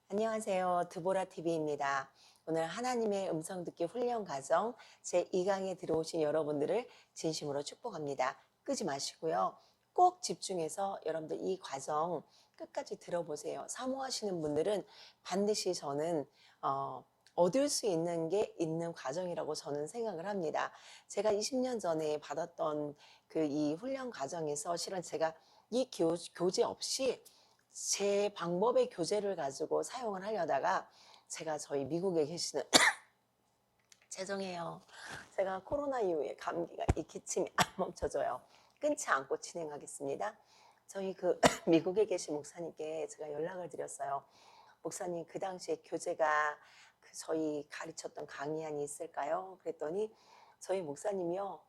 안녕하세요. 드보라TV입니다. 오늘 하나님의 음성 듣기 훈련 과정 제2강에 들어오신 여러분들을 진심으로 축복합니다. 끄지 마시고요. 꼭 집중해서 여러분들 이 과정 끝까지 들어보세요. 사모하시는 분들은 반드시 저는 얻을 수 있는 게 있는 과정이라고 저는 생각을 합니다. 제가 20년 전에 받았던 그 이 훈련 과정에서 실은 제가 이 교재 없이 제 방법의 교재를 가지고 사용을 하려다가 제가 저희 미국에 계시는 죄송해요. 제가 코로나 이후에 감기가 이 기침이 안 멈춰져요. 끊지 않고 진행하겠습니다. 저희 그 미국에 계신 목사님께 제가 연락을 드렸어요. 목사님 그 당시에 교재가 그 저희 가르쳤던 강의안이 있을까요? 그랬더니 저희 목사님이요.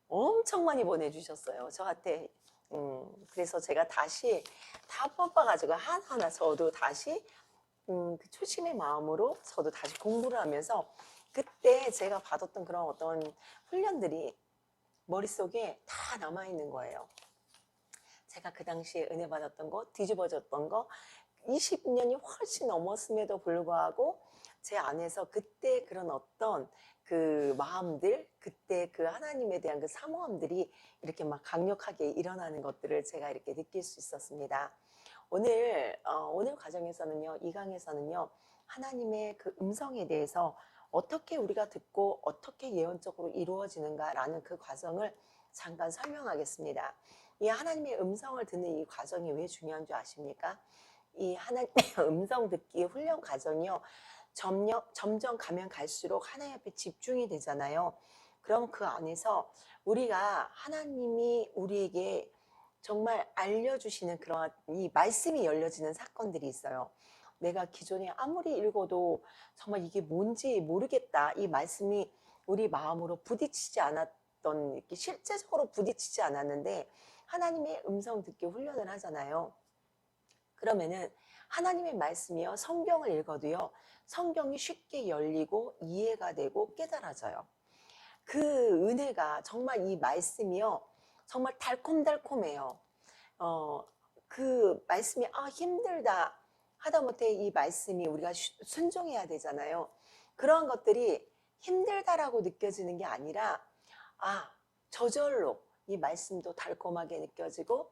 엄청 많이 보내주셨어요. 저한테. 그래서 제가 다시 다 뽑아가지고 하나하나 저도 다시 그 초심의 마음으로 저도 다시 공부를 하면서 그때 제가 받았던 그런 어떤 훈련들이 머릿속에 다 남아있는 거예요. 제가 그 당시에 은혜 받았던 거, 뒤집어졌던 거, 20년이 훨씬 넘었음에도 불구하고 제 안에서 그때 그런 어떤 그 마음들, 그때 그 하나님에 대한 그 사모함들이 이렇게 막 강력하게 일어나는 것들을 제가 이렇게 느낄 수 있었습니다. 오늘 과정에서는요, 이 강에서는요, 하나님의 그 음성에 대해서 어떻게 우리가 듣고 어떻게 예언적으로 이루어지는가라는 그 과정을 잠깐 설명하겠습니다. 이 하나님의 음성을 듣는 이 과정이 왜 중요한 줄 아십니까? 이 하나님의 음성 듣기 훈련 과정이요. 점점 가면 갈수록 하나님 앞에 집중이 되잖아요. 그럼 그 안에서 우리가 하나님이 우리에게 정말 알려주시는 그런 이 말씀이 열려지는 사건들이 있어요. 내가 기존에 아무리 읽어도 정말 이게 뭔지 모르겠다. 이 말씀이 우리 마음으로 부딪히지 않았던, 이렇게 실제적으로 부딪히지 않았는데 하나님의 음성 듣기 훈련을 하잖아요. 그러면은 하나님의 말씀이요. 성경을 읽어도요. 성경이 쉽게 열리고 이해가 되고 깨달아져요. 그 은혜가 정말 이 말씀이요. 정말 달콤달콤해요. 그 말씀이 힘들다 하다못해 이 말씀이 우리가 순종해야 되잖아요. 그러한 것들이 힘들다라고 느껴지는 게 아니라 저절로 이 말씀도 달콤하게 느껴지고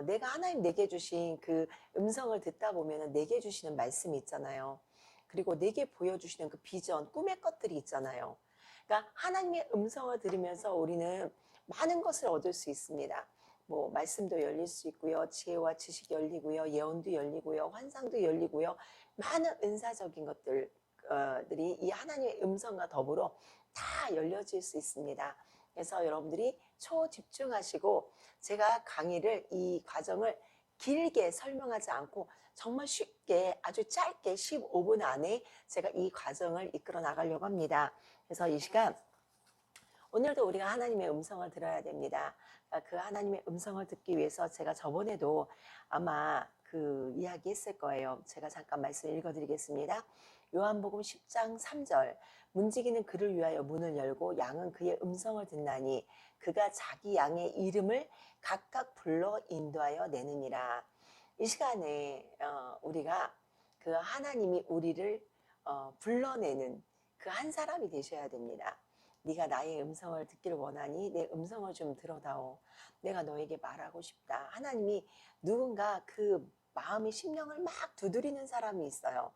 내가 하나님 내게 주신 그 음성을 듣다 보면 내게 주시는 말씀이 있잖아요. 그리고 내게 보여주시는 그 비전, 꿈의 것들이 있잖아요. 그러니까 하나님의 음성을 들으면서 우리는 많은 것을 얻을 수 있습니다. 뭐 말씀도 열릴 수 있고요. 지혜와 지식이 열리고요. 예언도 열리고요. 환상도 열리고요. 많은 은사적인 것들이 이 하나님의 음성과 더불어 다 열려질 수 있습니다. 그래서 여러분들이 초집중하시고 제가 강의를 이 과정을 길게 설명하지 않고 정말 쉽게 아주 짧게 15분 안에 제가 이 과정을 이끌어 나가려고 합니다. 그래서 이 시간 오늘도 우리가 하나님의 음성을 들어야 됩니다. 그 하나님의 음성을 듣기 위해서 제가 저번에도 아마 그 이야기 했을 거예요. 제가 잠깐 말씀 읽어드리겠습니다. 요한복음 10장 3절 문지기는 그를 위하여 문을 열고 양은 그의 음성을 듣나니 그가 자기 양의 이름을 각각 불러 인도하여 내느니라. 이 시간에 우리가 그 하나님이 우리를 불러내는 그 한 사람이 되셔야 됩니다. 네가 나의 음성을 듣기를 원하니 내 음성을 좀 들어다오. 내가 너에게 말하고 싶다. 하나님이 누군가 그 마음의 심령을 막 두드리는 사람이 있어요.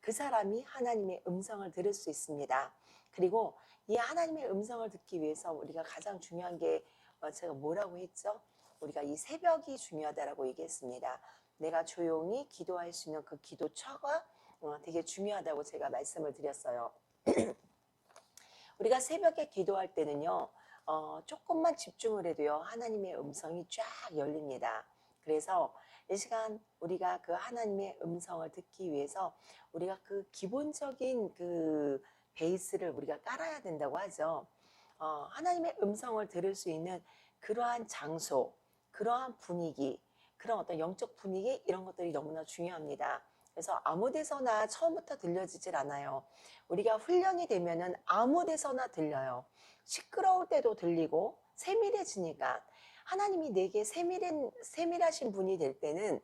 그 사람이 하나님의 음성을 들을 수 있습니다. 그리고 이 하나님의 음성을 듣기 위해서 우리가 가장 중요한 게 제가 뭐라고 했죠? 우리가 이 새벽이 중요하다라고 얘기했습니다. 내가 조용히 기도할 수 있는 그 기도처가 되게 중요하다고 제가 말씀을 드렸어요. 우리가 새벽에 기도할 때는요, 조금만 집중을 해도요, 하나님의 음성이 쫙 열립니다. 그래서 이 시간 우리가 그 하나님의 음성을 듣기 위해서 우리가 그 기본적인 그 베이스를 우리가 깔아야 된다고 하죠. 하나님의 음성을 들을 수 있는 그러한 장소, 그러한 분위기, 그런 어떤 영적 분위기 이런 것들이 너무나 중요합니다. 그래서 아무 데서나 처음부터 들려지질 않아요. 우리가 훈련이 되면은 아무 데서나 들려요. 시끄러울 때도 들리고 세밀해지니까 하나님이 내게 세밀하신 분이 될 때는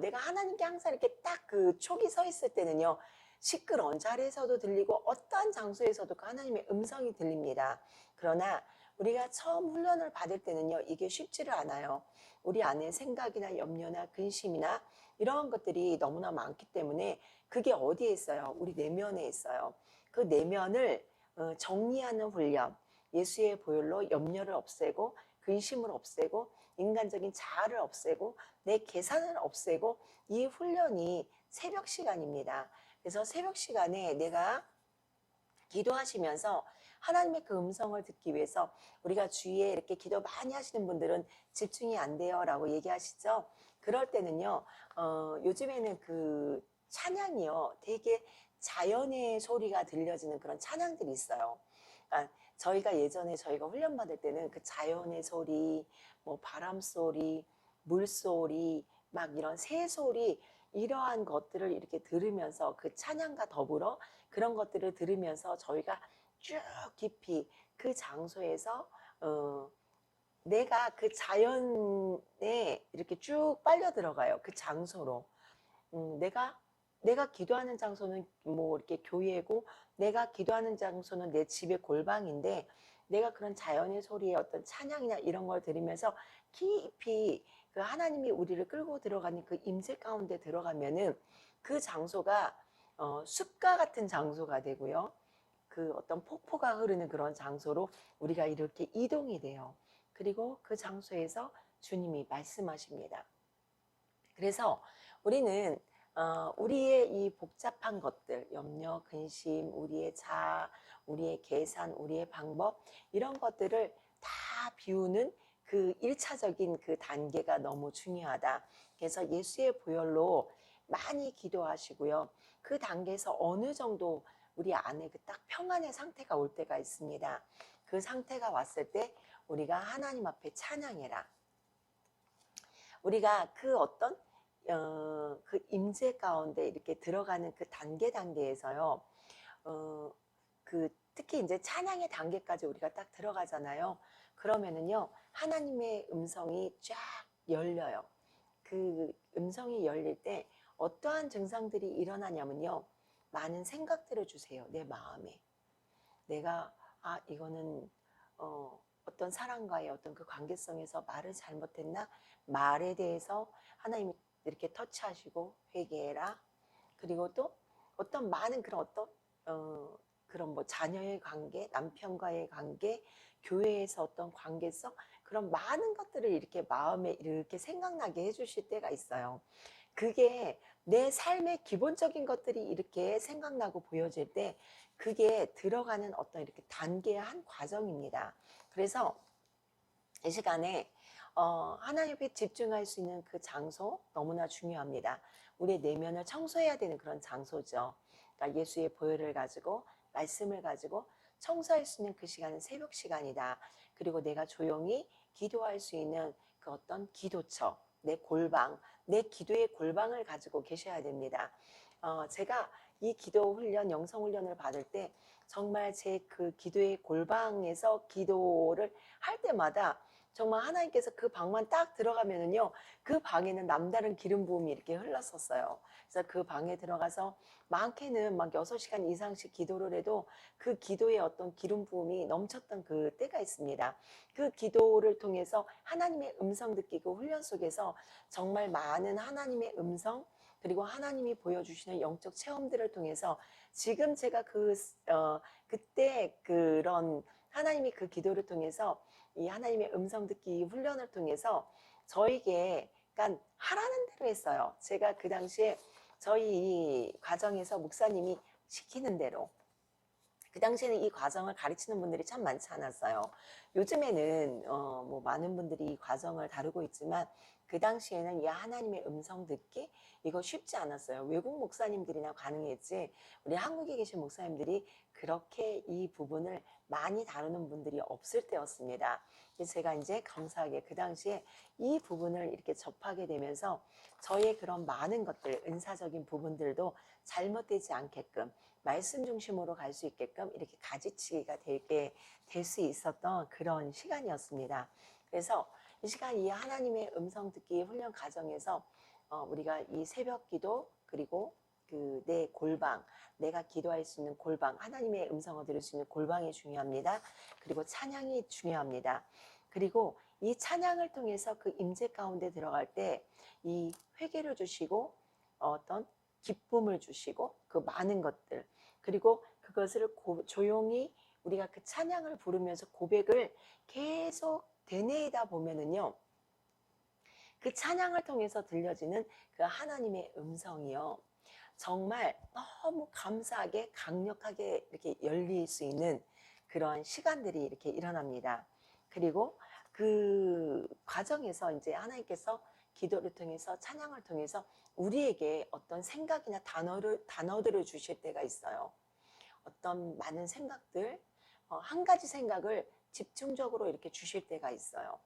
내가 하나님께 항상 이렇게 딱 그 촉이 서 있을 때는요, 시끄러운 자리에서도 들리고 어떠한 장소에서도 그 하나님의 음성이 들립니다. 그러나 우리가 처음 훈련을 받을 때는요, 이게 쉽지를 않아요. 우리 안에 생각이나 염려나 근심이나 이러한 것들이 너무나 많기 때문에 그게 어디에 있어요? 우리 내면에 있어요. 그 내면을 정리하는 훈련, 예수의 보혈로 염려를 없애고 근심을 없애고 인간적인 자아를 없애고 내 계산을 없애고, 이 훈련이 새벽 시간입니다. 그래서 새벽 시간에 내가 기도하시면서 하나님의 그 음성을 듣기 위해서, 우리가 주위에 이렇게 기도 많이 하시는 분들은 집중이 안 돼요 라고 얘기하시죠. 그럴 때는요, 요즘에는 그 찬양이요, 되게 자연의 소리가 들려지는 그런 찬양들이 있어요. 그러니까 저희가 예전에 저희가 훈련받을 때는 그 자연의 소리, 뭐 바람 소리, 물 소리, 막 이런 새 소리, 이러한 것들을 이렇게 들으면서 그 찬양과 더불어 그런 것들을 들으면서 저희가 쭉 깊이 그 장소에서 내가 그 자연에 이렇게 쭉 빨려 들어가요. 그 장소로. 내가 기도하는 장소는 뭐 이렇게 교회고, 내가 기도하는 장소는 내 집의 골방인데, 내가 그런 자연의 소리에 어떤 찬양이나 이런 걸 들으면서 깊이 그 하나님이 우리를 끌고 들어가는 그 임재 가운데 들어가면은 그 장소가 숲과 같은 장소가 되고요. 그 어떤 폭포가 흐르는 그런 장소로 우리가 이렇게 이동이 돼요. 그리고 그 장소에서 주님이 말씀하십니다. 그래서 우리는 우리의 이 복잡한 것들, 염려, 근심, 우리의 자아, 우리의 계산, 우리의 방법, 이런 것들을 다 비우는 그 1차적인 그 단계가 너무 중요하다. 그래서 예수의 보혈로 많이 기도하시고요. 그 단계에서 어느 정도 우리 안에 그 딱 평안의 상태가 올 때가 있습니다. 그 상태가 왔을 때 우리가 하나님 앞에 찬양해라. 우리가 그 어떤 그 임재 가운데 이렇게 들어가는 그 단계에서요. 그 특히 이제 찬양의 단계까지 우리가 딱 들어가잖아요. 그러면은요, 하나님의 음성이 쫙 열려요. 그 음성이 열릴 때 어떠한 증상들이 일어나냐면요, 많은 생각들을 주세요. 내 마음에. 내가 이거는 어떤 사람과의 어떤 그 관계성에서 말을 잘못했나? 말에 대해서 하나님이 이렇게 터치하시고 회개해라. 그리고 또 어떤 많은 그런 어떤 그런 뭐 자녀의 관계, 남편과의 관계, 교회에서 어떤 관계성, 그런 많은 것들을 이렇게 마음에 이렇게 생각나게 해주실 때가 있어요. 그게 내 삶의 기본적인 것들이 이렇게 생각나고 보여질 때, 그게 들어가는 어떤 이렇게 단계의 한 과정입니다. 그래서 이 시간에 하나님께 집중할 수 있는 그 장소 너무나 중요합니다. 우리의 내면을 청소해야 되는 그런 장소죠. 그러니까 예수의 보혈을 가지고, 말씀을 가지고 청소할 수 있는 그 시간은 새벽 시간이다. 그리고 내가 조용히 기도할 수 있는 그 어떤 기도처, 내 골방, 내 기도의 골방을 가지고 계셔야 됩니다. 제가 이 기도 훈련, 영성 훈련을 받을 때 정말 제 그 기도의 골방에서 기도를 할 때마다 정말 하나님께서 그 방만 딱 들어가면은요, 그 방에는 남다른 기름 부음이 이렇게 흘렀었어요. 그래서 그 방에 들어가서 많게는 막 6시간 이상씩 기도를 해도 그 기도의 어떤 기름 부음이 넘쳤던 그 때가 있습니다. 그 기도를 통해서 하나님의 음성 듣기고 훈련 속에서 정말 많은 하나님의 음성, 그리고 하나님이 보여주시는 영적 체험들을 통해서 지금 제가 그때 그런 하나님이 그 기도를 통해서 이 하나님의 음성 듣기 훈련을 통해서 저에게 그러니까 하라는 대로 했어요. 제가 그 당시에 저희 이 과정에서 목사님이 시키는 대로, 그 당시에는 이 과정을 가르치는 분들이 참 많지 않았어요. 요즘에는 뭐 많은 분들이 이 과정을 다루고 있지만, 그 당시에는 이 하나님의 음성 듣기 이거 쉽지 않았어요. 외국 목사님들이나 가능했지, 우리 한국에 계신 목사님들이 그렇게 이 부분을 많이 다루는 분들이 없을 때였습니다. 그래서 제가 이제 감사하게 그 당시에 이 부분을 이렇게 접하게 되면서 저의 그런 많은 것들, 은사적인 부분들도 잘못되지 않게끔 말씀 중심으로 갈 수 있게끔 이렇게 가지치기가 될 수 있었던 그런 시간이었습니다. 그래서 이 시간 이 하나님의 음성 듣기 훈련 과정에서 우리가 이 새벽 기도 그리고 그 내 골방, 내가 기도할 수 있는 골방, 하나님의 음성을 들을 수 있는 골방이 중요합니다. 그리고 찬양이 중요합니다. 그리고 이 찬양을 통해서 그 임재 가운데 들어갈 때 이 회개를 주시고 어떤 기쁨을 주시고 그 많은 것들, 그리고 그것을 조용히 우리가 그 찬양을 부르면서 고백을 계속 되뇌이다 보면은요, 그 찬양을 통해서 들려지는 그 하나님의 음성이요, 정말 너무 감사하게 강력하게 이렇게 열릴 수 있는 그런 시간들이 이렇게 일어납니다. 그리고 그 과정에서 이제 하나님께서 기도를 통해서 찬양을 통해서 우리에게 어떤 생각이나 단어들을 주실 때가 있어요. 어떤 많은 생각들, 한 가지 생각을 집중적으로 이렇게 주실 때가 있어요.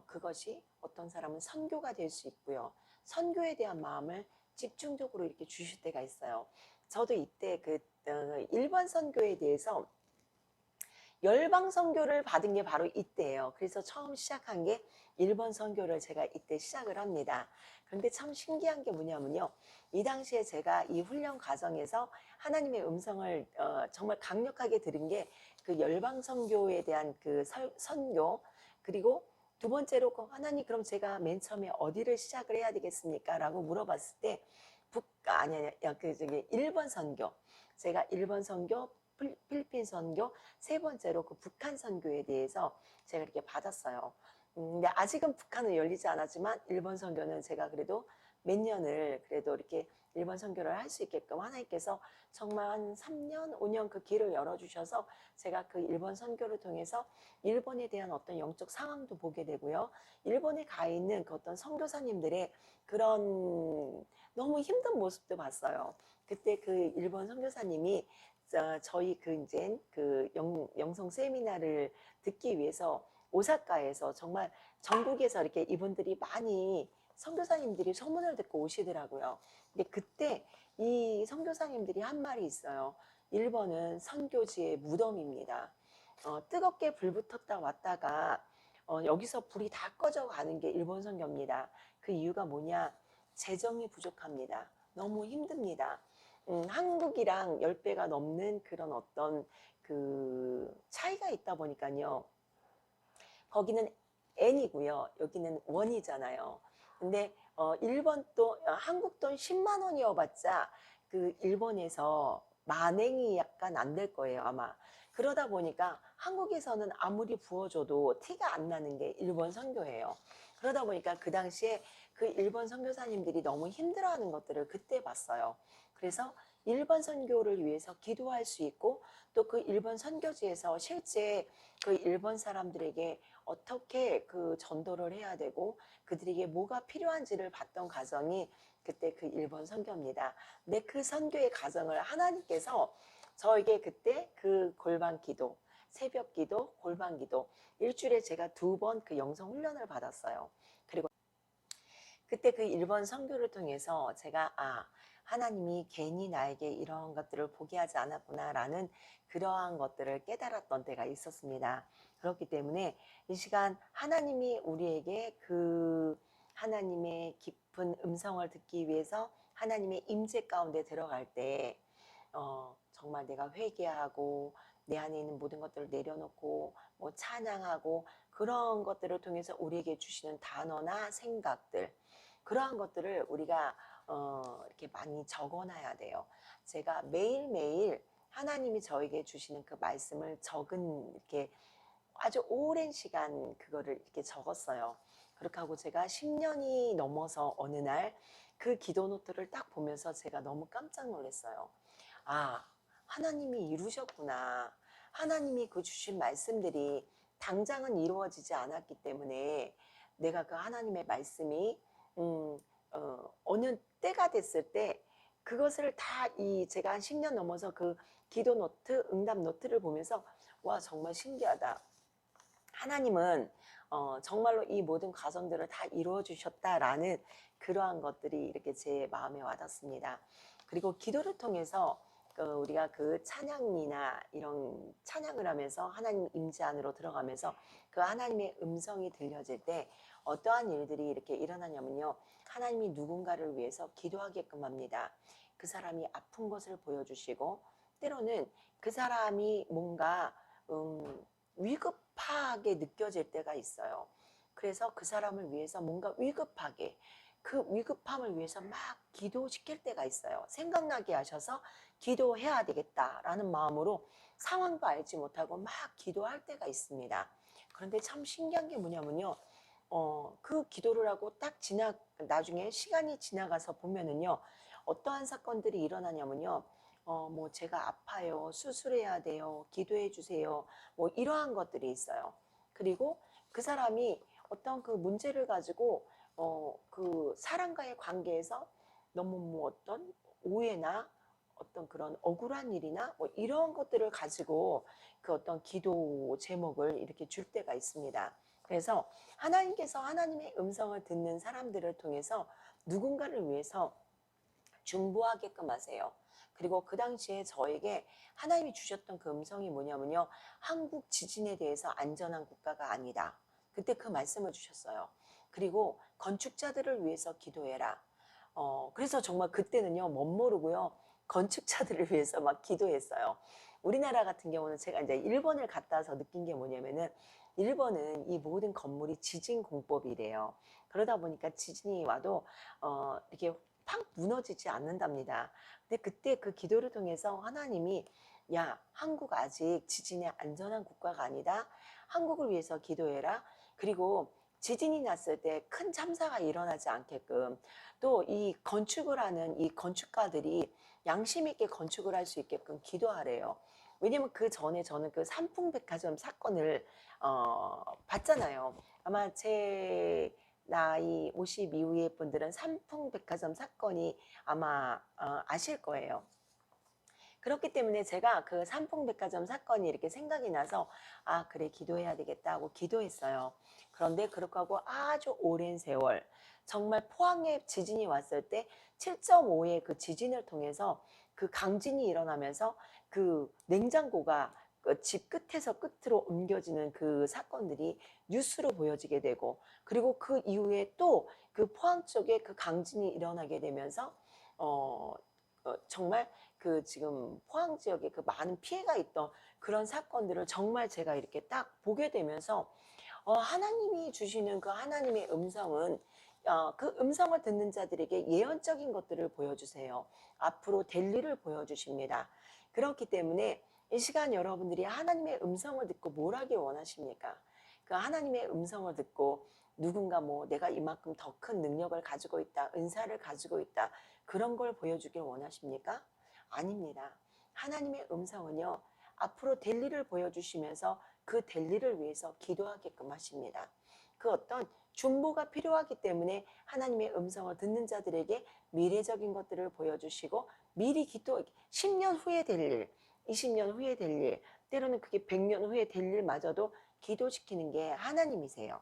그것이 어떤 사람은 선교가 될 수 있고요. 선교에 대한 마음을 집중적으로 이렇게 주실 때가 있어요. 저도 이때 그 1번 선교에 대해서 열방 선교를 받은 게 바로 이때예요. 그래서 처음 시작한 게 1번 선교를 제가 이때 시작을 합니다. 그런데 참 신기한 게 뭐냐면요. 이 당시에 제가 이 훈련 과정에서 하나님의 음성을 정말 강력하게 들은 게 그 열방 선교에 대한 그 선교, 그리고 두 번째로 하나님 그럼 제가 맨 처음에 어디를 시작을 해야 되겠습니까? 라고 물어봤을 때 그 저기 1번 선교, 제가 1번 선교, 필리핀 선교, 세 번째로 그 북한 선교에 대해서 제가 이렇게 받았어요. 근데 아직은 북한은 열리지 않았지만 일본 선교는 제가 그래도 몇 년을 그래도 이렇게 일본 선교를 할 수 있게끔 하나님께서 정말 한 3년, 5년 그 길을 열어주셔서 제가 그 일본 선교를 통해서 일본에 대한 어떤 영적 상황도 보게 되고요. 일본에 가 있는 그 어떤 선교사님들의 그런 너무 힘든 모습도 봤어요. 그때 그 일본 선교사님이 저희 그 이제 그 영성 세미나를 듣기 위해서 오사카에서 정말 전국에서 이렇게 이분들이 많이 선교사님들이 소문을 듣고 오시더라고요. 근데 그때 이 선교사님들이 한 말이 있어요. 일본은 선교지의 무덤입니다. 뜨겁게 불 붙었다 왔다가 여기서 불이 다 꺼져 가는 게 일본 선교입니다. 그 이유가 뭐냐? 재정이 부족합니다. 너무 힘듭니다. 한국이랑 10배가 넘는 그런 어떤 그 차이가 있다 보니까요. 거기는 N이고요. 여기는 원이잖아요. 근데 일본 또 한국 돈 10만 원이어봤자 그 일본에서 만행이 약간 안 될 거예요, 아마. 그러다 보니까 한국에서는 아무리 부어줘도 티가 안 나는 게 일본 선교예요. 그러다 보니까 그 당시에 그 일본 선교사님들이 너무 힘들어하는 것들을 그때 봤어요. 그래서 일본 선교를 위해서 기도할 수 있고 또 그 일본 선교지에서 실제 그 일본 사람들에게 어떻게 그 전도를 해야 되고 그들에게 뭐가 필요한지를 봤던 과정이 그때 그 일본 선교입니다. 근데 그 선교의 과정을 하나님께서 저에게 그때 그 골방 기도, 새벽 기도, 골방 기도 일주일에 제가 2번 그 영성 훈련을 받았어요. 그리고 그때 그 일본 선교를 통해서 제가 하나님이 괜히 나에게 이런 것들을 보게 하지 않았구나라는 그러한 것들을 깨달았던 때가 있었습니다. 그렇기 때문에 이 시간 하나님이 우리에게 그 하나님의 깊은 음성을 듣기 위해서 하나님의 임재 가운데 들어갈 때 정말 내가 회개하고 내 안에 있는 모든 것들을 내려놓고 뭐 찬양하고 그런 것들을 통해서 우리에게 주시는 단어나 생각들, 그러한 것들을 우리가 이렇게 많이 적어놔야 돼요. 제가 매일매일 하나님이 저에게 주시는 그 말씀을 적은 이렇게 아주 오랜 시간 그거를 이렇게 적었어요. 그렇게 하고 제가 10년이 넘어서 어느 날 그 기도 노트를 딱 보면서 제가 너무 깜짝 놀랐어요. 하나님이 이루셨구나. 하나님이 그 주신 말씀들이 당장은 이루어지지 않았기 때문에 내가 그 하나님의 말씀이 어느 때가 됐을 때 그것을 다 제가 한 10년 넘어서 그 기도 노트, 응답 노트를 보면서 와, 정말 신기하다. 하나님은 정말로 이 모든 과정들을 다 이루어 주셨다라는 그러한 것들이 이렇게 제 마음에 와닿습니다. 그리고 기도를 통해서 우리가 그 찬양이나 이런 찬양을 하면서 하나님 임재 안으로 들어가면서 그 하나님의 음성이 들려질 때 어떠한 일들이 이렇게 일어나냐면요. 하나님이 누군가를 위해서 기도하게끔 합니다. 그 사람이 아픈 것을 보여주시고 때로는 그 사람이 뭔가 위급하게 느껴질 때가 있어요. 그래서 그 사람을 위해서 뭔가 위급하게 그 위급함을 위해서 막 기도시킬 때가 있어요. 생각나게 하셔서 기도해야 되겠다라는 마음으로 상황도 알지 못하고 막 기도할 때가 있습니다. 그런데 참 신기한 게 뭐냐면요. 그 기도를 하고 나중에 시간이 지나가서 보면은요. 어떠한 사건들이 일어나냐면요. 뭐 제가 아파요. 수술해야 돼요. 기도해 주세요. 뭐 이러한 것들이 있어요. 그리고 그 사람이 어떤 그 문제를 가지고 그 사람과의 관계에서 너무 뭐 어떤 오해나 어떤 그런 억울한 일이나 뭐 이런 것들을 가지고 그 어떤 기도 제목을 이렇게 줄 때가 있습니다. 그래서 하나님께서 하나님의 음성을 듣는 사람들을 통해서 누군가를 위해서 중보하게끔 하세요. 그리고 그 당시에 저에게 하나님이 주셨던 그 음성이 뭐냐면요. 한국 지진에 대해서 안전한 국가가 아니다. 그때 그 말씀을 주셨어요. 그리고 건축자들을 위해서 기도해라. 그래서 정말 그때는요, 멋모르고요, 건축자들을 위해서 막 기도했어요. 우리나라 같은 경우는 제가 이제 일본을 갔다 와서 느낀 게 뭐냐면은, 일본은 이 모든 건물이 지진 공법이래요. 그러다 보니까 지진이 와도, 이렇게 팍 무너지지 않는답니다. 근데 그때 그 기도를 통해서 하나님이, 야, 한국 아직 지진에 안전한 국가가 아니다. 한국을 위해서 기도해라. 그리고 지진이 났을 때 큰 참사가 일어나지 않게끔 또 이 건축을 하는 이 건축가들이 양심 있게 건축을 할 수 있게끔 기도하래요. 왜냐면 그 전에 저는 그 삼풍백화점 사건을 봤잖아요. 아마 제 나이 50 이후의 분들은 삼풍백화점 사건이 아마 아실 거예요. 그렇기 때문에 제가 그 삼풍백화점 사건이 이렇게 생각이 나서 아 그래 기도해야 되겠다 하고 기도했어요. 그런데 그렇게 하고 아주 오랜 세월 정말 포항에 지진이 왔을 때 7.5의 그 지진을 통해서 그 강진이 일어나면서 그 냉장고가 그집 끝에서 끝으로 옮겨지는 그 사건들이 뉴스로 보여지게 되고 그리고 그 이후에 또 그 포항 쪽에 그 강진이 일어나게 되면서 정말 그 지금 포항 지역에 그 많은 피해가 있던 그런 사건들을 정말 제가 이렇게 딱 보게 되면서 하나님이 주시는 그 하나님의 음성은 그 음성을 듣는 자들에게 예언적인 것들을 보여주세요. 앞으로 될 일을 보여주십니다. 그렇기 때문에 이 시간 여러분들이 하나님의 음성을 듣고 뭘 하길 원하십니까? 그 하나님의 음성을 듣고 누군가 뭐 내가 이만큼 더 큰 능력을 가지고 있다, 은사를 가지고 있다, 그런 걸 보여주길 원하십니까? 아닙니다. 하나님의 음성은요, 앞으로 될 일을 보여주시면서 그 될 일을 위해서 기도하게끔 하십니다. 그 어떤 중보가 필요하기 때문에 하나님의 음성을 듣는 자들에게 미래적인 것들을 보여주시고 미리 기도, 10년 후에 될 일, 20년 후에 될 일, 때로는 그게 100년 후에 될 일마저도 기도시키는 게 하나님이세요.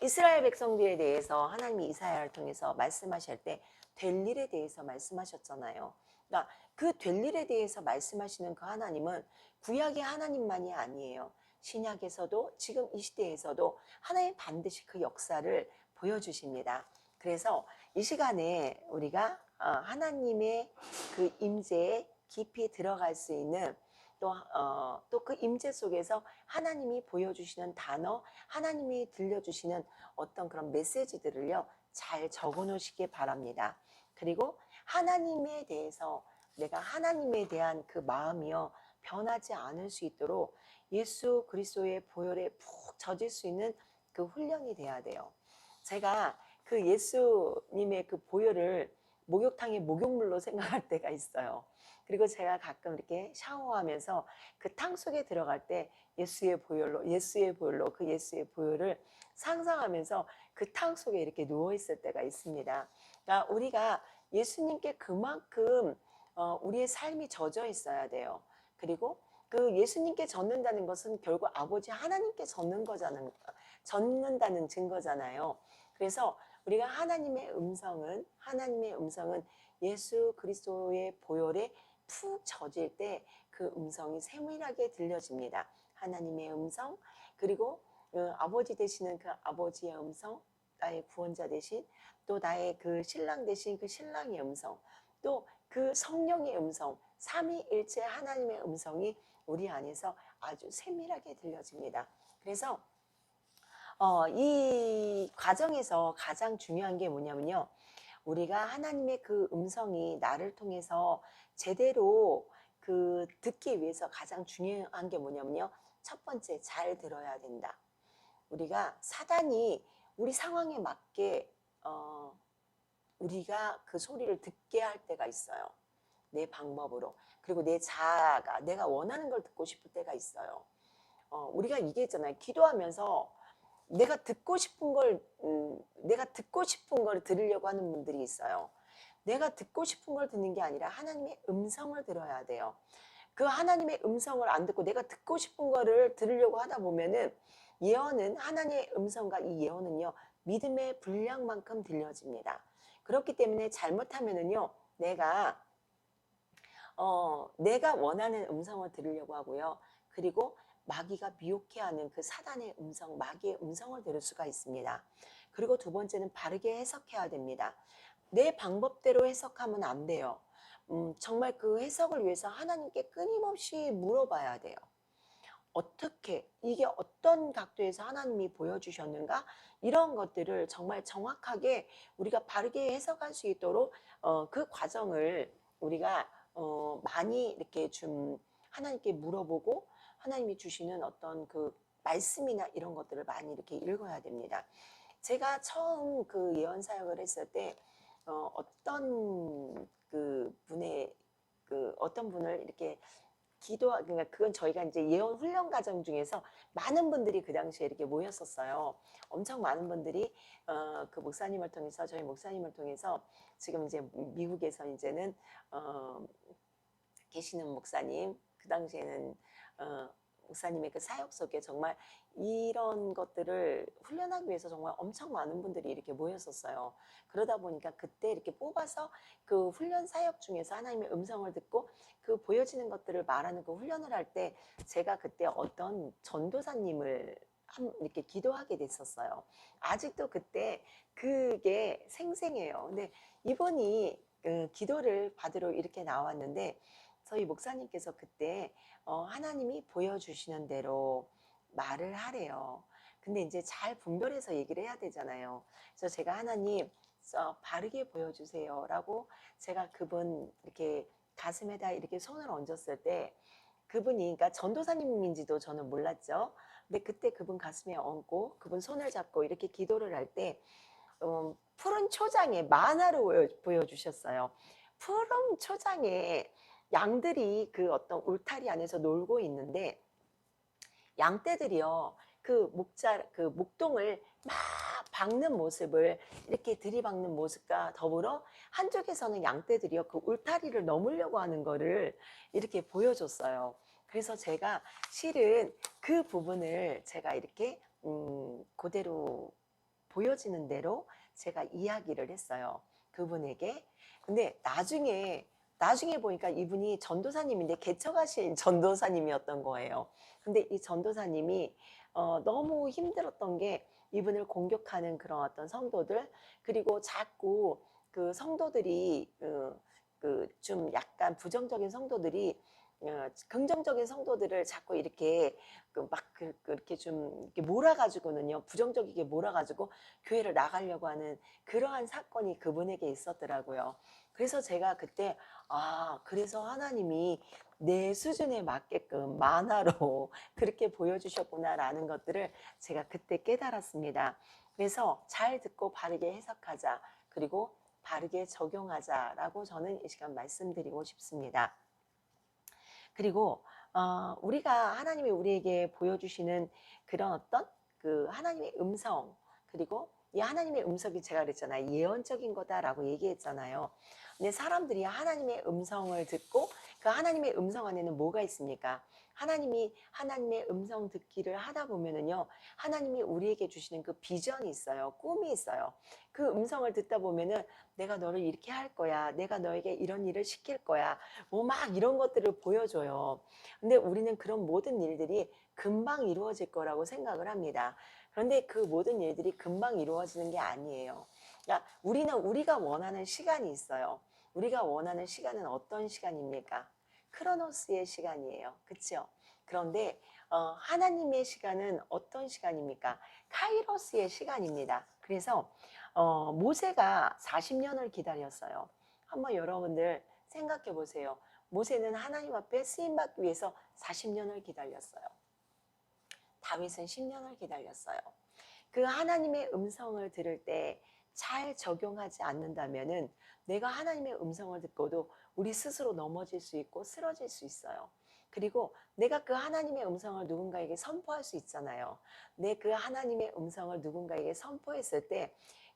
이스라엘 백성들에 대해서 하나님이 이사야를 통해서 말씀하실 때 될 일에 대해서 말씀하셨잖아요. 그러니까 그 될 일에 대해서 말씀하시는 그 하나님은 구약의 하나님만이 아니에요. 신약에서도 지금 이 시대에서도 하나님 반드시 그 역사를 보여주십니다. 그래서 이 시간에 우리가 하나님의 그 임재에 깊이 들어갈 수 있는 또 그 임재 속에서 하나님이 보여주시는 단어, 하나님이 들려주시는 어떤 그런 메시지들을요, 잘 적어 놓으시기 바랍니다. 그리고 하나님에 대해서 내가 하나님에 대한 그 마음이요, 변하지 않을 수 있도록 예수 그리스도의 보혈에 푹 젖을 수 있는 그 훈련이 돼야 돼요. 제가 그 예수님의 그 보혈을 목욕탕의 목욕물로 생각할 때가 있어요. 그리고 제가 가끔 이렇게 샤워하면서 그 탕 속에 들어갈 때 예수의 보혈로 그 예수의 보혈을 상상하면서 그 탕 속에 이렇게 누워 있을 때가 있습니다. 그러니까 우리가 예수님께 그만큼 우리의 삶이 젖어 있어야 돼요. 그리고 그 예수님께 젖는다는 것은 결국 아버지 하나님께 젖는다는 증거잖아요. 그래서 우리가 하나님의 음성은 예수 그리스도의 보혈에 푹 젖을 때 그 음성이 세밀하게 들려집니다. 하나님의 음성, 그리고 아버지 되시는 그 아버지의 음성, 나의 구원자 되신, 또 나의 그 신랑 되신 그 신랑의 음성, 또 그 성령의 음성, 삼위일체 하나님의 음성이 우리 안에서 아주 세밀하게 들려집니다. 그래서 이 과정에서 가장 중요한 게 뭐냐면요. 우리가 하나님의 그 음성이 나를 통해서 제대로 그 듣기 위해서 가장 중요한 게 뭐냐면요. 첫 번째, 잘 들어야 된다. 우리가 사단이 우리 상황에 맞게 우리가 그 소리를 듣게 할 때가 있어요. 내 방법으로. 그리고 내 자아가 내가 원하는 걸 듣고 싶을 때가 있어요. 우리가 얘기했잖아요. 기도하면서 내가 듣고 싶은 걸 들으려고 하는 분들이 있어요. 내가 듣고 싶은 걸 듣는 게 아니라 하나님의 음성을 들어야 돼요. 그 하나님의 음성을 안 듣고 내가 듣고 싶은 거를 들으려고 하다 보면은 예언은 하나님의 음성과 이 예언은요 믿음의 분량만큼 들려집니다. 그렇기 때문에 잘못하면은요 내가 원하는 음성을 들으려고 하고요. 그리고 마귀가 미혹해하는 그 사단의 음성, 마귀의 음성을 들을 수가 있습니다. 그리고 두 번째는 바르게 해석해야 됩니다. 내 방법대로 해석하면 안 돼요. 정말 그 해석을 위해서 하나님께 끊임없이 물어봐야 돼요. 어떻게, 이게 어떤 각도에서 하나님이 보여주셨는가? 이런 것들을 정말 정확하게 우리가 바르게 해석할 수 있도록 그 과정을 우리가 많이 이렇게 좀 하나님께 물어보고 하나님이 주시는 어떤 그 말씀이나 이런 것들을 많이 이렇게 읽어야 됩니다. 제가 처음 그 예언 사역을 했을 때 어떤 그 분의 그 어떤 분을 이렇게 그러니까 그건 저희가 이제 예언 훈련 과정 중에서 많은 분들이 그 당시에 이렇게 모였었어요. 엄청 많은 분들이 그 목사님을 통해서 저희 목사님을 통해서 지금 이제 미국에서 이제는 계시는 목사님, 그 당시에는 목사님의 그 사역 속에 정말 이런 것들을 훈련하기 위해서 정말 엄청 많은 분들이 이렇게 모였었어요. 그러다 보니까 그때 이렇게 뽑아서 그 훈련 사역 중에서 하나님의 음성을 듣고 그 보여지는 것들을 말하는 그 훈련을 할 때 제가 그때 어떤 전도사님을 이렇게 기도하게 됐었어요. 아직도 그때 그게 생생해요. 근데 이분이 기도를 받으러 이렇게 나왔는데 저희 목사님께서 그때 하나님이 보여주시는 대로 말을 하래요. 근데 이제 잘 분별해서 얘기를 해야 되잖아요. 그래서 제가 하나님 바르게 보여주세요라고 제가 그분 이렇게 가슴에다 이렇게 손을 얹었을 때 그분이 그러니까 전도사님인지도 저는 몰랐죠. 근데 그때 그분 가슴에 얹고 그분 손을 잡고 이렇게 기도를 할 때 푸른 초장에 만화를 보여주셨어요. 푸른 초장에 양들이 그 어떤 울타리 안에서 놀고 있는데 양떼들이요 그 목동을 막 박는 모습을 이렇게 들이박는 모습과 더불어 한쪽에서는 양떼들이요 그 울타리를 넘으려고 하는 거를 이렇게 보여줬어요. 그래서 제가 실은 그 부분을 제가 이렇게 그대로 보여지는 대로 제가 이야기를 했어요. 그분에게. 근데 나중에 보니까 이분이 전도사님인데 개척하신 전도사님이었던 거예요. 근데 이 전도사님이 너무 힘들었던 게 이분을 공격하는 그런 어떤 성도들 그리고 자꾸 그 성도들이 좀 약간 부정적인 성도들이 긍정적인 성도들을 자꾸 이렇게 그렇게 좀 이렇게 몰아가지고는요 부정적이게 몰아가지고 교회를 나가려고 하는 그러한 사건이 그분에게 있었더라고요. 그래서 제가 그때 그래서 하나님이 내 수준에 맞게끔 만화로 그렇게 보여주셨구나라는 것들을 제가 그때 깨달았습니다. 그래서 잘 듣고 바르게 해석하자 그리고 바르게 적용하자라고 저는 이 시간 말씀드리고 싶습니다. 그리고 우리가 하나님이 우리에게 보여주시는 그런 어떤 그 하나님의 음성 그리고 이 하나님의 음성이 제가 그랬잖아요. 예언적인 거다라고 얘기했잖아요. 근데 사람들이 하나님의 음성을 듣고 그 하나님의 음성 안에는 뭐가 있습니까? 하나님의 음성 듣기를 하다 보면은요, 하나님이 우리에게 주시는 그 비전이 있어요. 꿈이 있어요. 그 음성을 듣다 보면은 내가 너를 이렇게 할 거야. 내가 너에게 이런 일을 시킬 거야. 뭐 막 이런 것들을 보여줘요. 근데 우리는 그런 모든 일들이 금방 이루어질 거라고 생각을 합니다. 그런데 그 모든 일들이 금방 이루어지는 게 아니에요. 그러니까 우리가 원하는 시간이 있어요. 우리가 원하는 시간은 어떤 시간입니까? 크로노스의 시간이에요. 그렇죠? 그런데 하나님의 시간은 어떤 시간입니까? 카이로스의 시간입니다. 그래서 모세가 40년을 기다렸어요. 한번 여러분들 생각해 보세요. 모세는 하나님 앞에 쓰임받기 위해서 40년을 기다렸어요. 다윗은 10년을 기다렸어요. 그 하나님의 음성을 들을 때 잘 적용하지 않는다면은 내가 하나님의 음성을 듣고도 우리 스스로 넘어질 수 있고 쓰러질 수 있어요. 그리고 내가 그 하나님의 음성을 누군가에게 선포할 수 있잖아요. 내 그 하나님의 음성을 누군가에게 선포했을 때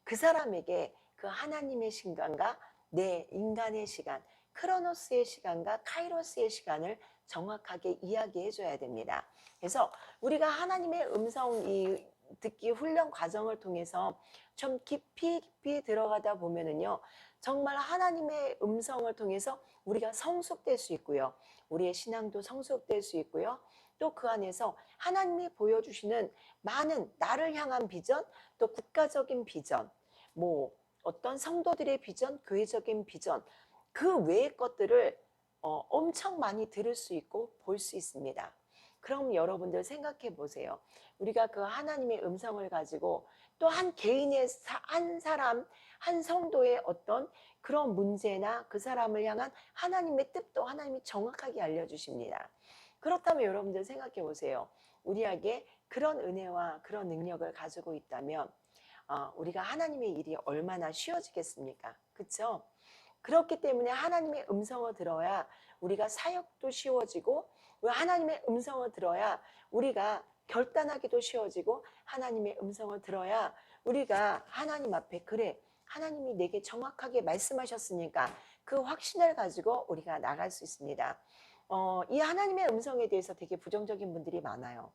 그 사람에게 그 하나님의 시간과 내 인간의 시간, 크로노스의 시간과 카이로스의 시간을 정확하게 이야기해 줘야 됩니다. 그래서 우리가 하나님의 음성 듣기 훈련 과정을 통해서 좀 깊이 들어가다 보면은요, 정말 하나님의 음성을 통해서 우리가 성숙될 수 있고요. 우리의 신앙도 성숙될 수 있고요. 또 그 안에서 하나님이 보여주시는 많은 나를 향한 비전, 또 국가적인 비전, 뭐 어떤 성도들의 비전, 교회적인 비전, 그 외의 것들을 엄청 많이 들을 수 있고 볼 수 있습니다. 그럼 여러분들 생각해 보세요. 우리가 그 하나님의 음성을 가지고 또 한 개인의 한 사람, 한 성도의 어떤 그런 문제나 그 사람을 향한 하나님의 뜻도 하나님이 정확하게 알려주십니다. 그렇다면 여러분들 생각해 보세요. 우리에게 그런 은혜와 그런 능력을 가지고 있다면 우리가 하나님의 일이 얼마나 쉬워지겠습니까? 그렇죠? 그렇기 때문에 하나님의 음성을 들어야 우리가 사역도 쉬워지고 하나님의 음성을 들어야 우리가 결단하기도 쉬워지고 하나님의 음성을 들어야 우리가 하나님 앞에 그래 하나님이 내게 정확하게 말씀하셨으니까 그 확신을 가지고 우리가 나갈 수 있습니다. 이 하나님의 음성에 대해서 되게 부정적인 분들이 많아요.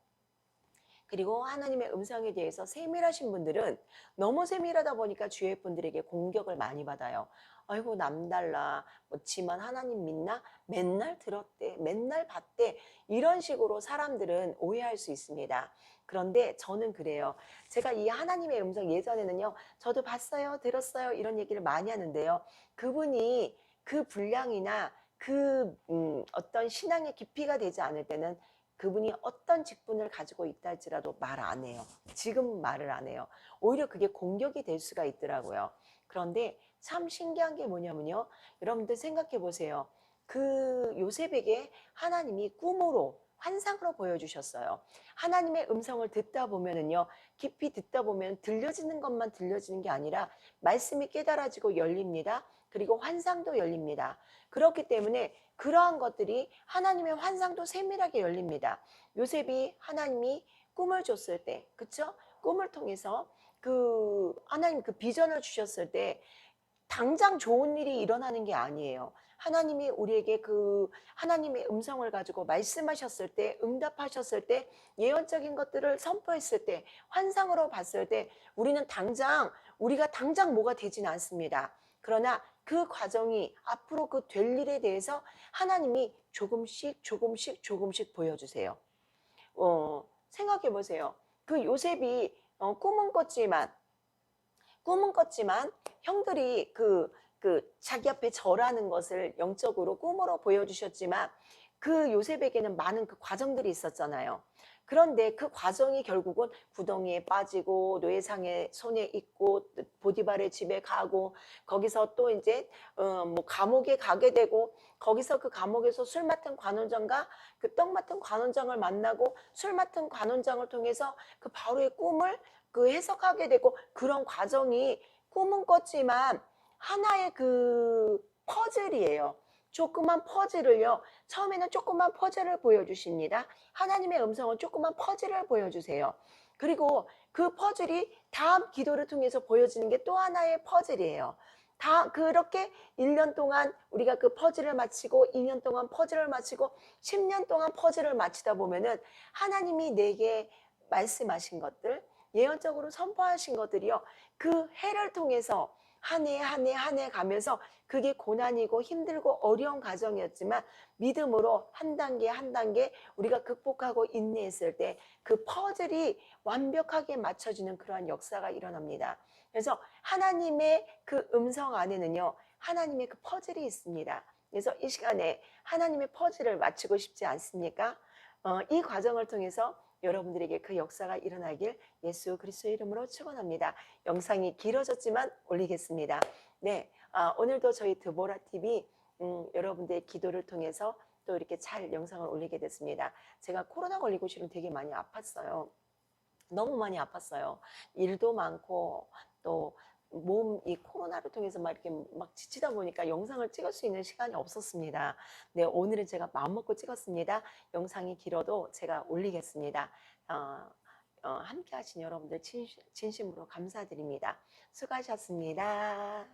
그리고 하나님의 음성에 대해서 세밀하신 분들은 너무 세밀하다 보니까 주위의 분들에게 공격을 많이 받아요. 아이고 남달라, 뭐 지만 하나님 믿나? 맨날 들었대, 맨날 봤대, 이런 식으로 사람들은 오해할 수 있습니다. 그런데 저는 그래요. 제가 이 하나님의 음성 예전에는요, 저도 봤어요, 들었어요, 이런 얘기를 많이 하는데요. 그분이 그 분량이나 그 어떤 신앙의 깊이가 되지 않을 때는 그분이 어떤 직분을 가지고 있다 할지라도 말 안 해요. 지금 말을 안 해요. 오히려 그게 공격이 될 수가 있더라고요. 그런데 참 신기한 게 뭐냐면요. 여러분들 생각해 보세요. 그 요셉에게 하나님이 꿈으로 환상으로 보여주셨어요. 하나님의 음성을 듣다 보면은요, 깊이 듣다 보면 들려지는 것만 들려지는 게 아니라 말씀이 깨달아지고 열립니다. 그리고 환상도 열립니다. 그렇기 때문에 그러한 것들이 하나님의 환상도 세밀하게 열립니다. 요셉이 하나님이 꿈을 줬을 때, 그쵸? 꿈을 통해서 그 하나님 그 비전을 주셨을 때 당장 좋은 일이 일어나는 게 아니에요. 하나님이 우리에게 그 하나님의 음성을 가지고 말씀하셨을 때, 응답하셨을 때, 예언적인 것들을 선포했을 때, 환상으로 봤을 때 우리가 당장 뭐가 되진 않습니다. 그러나 그 과정이 앞으로 그 될 일에 대해서 하나님이 조금씩 보여주세요. 생각해 보세요. 그 요셉이 꿈은 꿨지만 형들이 자기 앞에 절하는 것을 영적으로 꿈으로 보여주셨지만 그 요셉에게는 많은 그 과정들이 있었잖아요. 그런데 그 과정이 결국은 구덩이에 빠지고 노예상의 손에 있고 보디발의 집에 가고 거기서 또 이제 뭐 감옥에 가게 되고 거기서 그 감옥에서 술 맡은 관원장과 그 떡 맡은 관원장을 만나고 술 맡은 관원장을 통해서 그 바로의 꿈을 그 해석하게 되고 그런 과정이 꿈은 꿨지만 하나의 그 퍼즐이에요. 조그만 퍼즐을요. 처음에는 조그만 퍼즐을 보여주십니다. 하나님의 음성은 조그만 퍼즐을 보여주세요. 그리고 그 퍼즐이 다음 기도를 통해서 보여지는 게 또 하나의 퍼즐이에요. 다 그렇게 1년 동안 우리가 그 퍼즐을 맞히고 2년 동안 퍼즐을 맞히고 10년 동안 퍼즐을 맞히다 보면은 하나님이 내게 말씀하신 것들, 예언적으로 선포하신 것들이요. 그 해를 통해서 한 해 한 해 한 해 가면서 그게 고난이고 힘들고 어려운 과정이었지만 믿음으로 한 단계 한 단계 우리가 극복하고 인내했을 때 그 퍼즐이 완벽하게 맞춰지는 그러한 역사가 일어납니다. 그래서 하나님의 그 음성 안에는요, 하나님의 그 퍼즐이 있습니다. 그래서 이 시간에 하나님의 퍼즐을 맞추고 싶지 않습니까? 이 과정을 통해서 여러분들에게 그 역사가 일어나길 예수 그리스도의 이름으로 축원합니다. 영상이 길어졌지만 올리겠습니다. 네, 오늘도 저희 드보라 TV 여러분들의 기도를 통해서 또 이렇게 잘 영상을 올리게 됐습니다. 제가 코로나 걸리고 실은 되게 많이 아팠어요. 너무 많이 아팠어요. 일도 많고 또 몸 이 코로나를 통해서 막 이렇게 막 지치다 보니까 영상을 찍을 수 있는 시간이 없었습니다. 네, 오늘은 제가 마음 먹고 찍었습니다. 영상이 길어도 제가 올리겠습니다. 함께 하신 여러분들 진심으로 감사드립니다. 수고하셨습니다.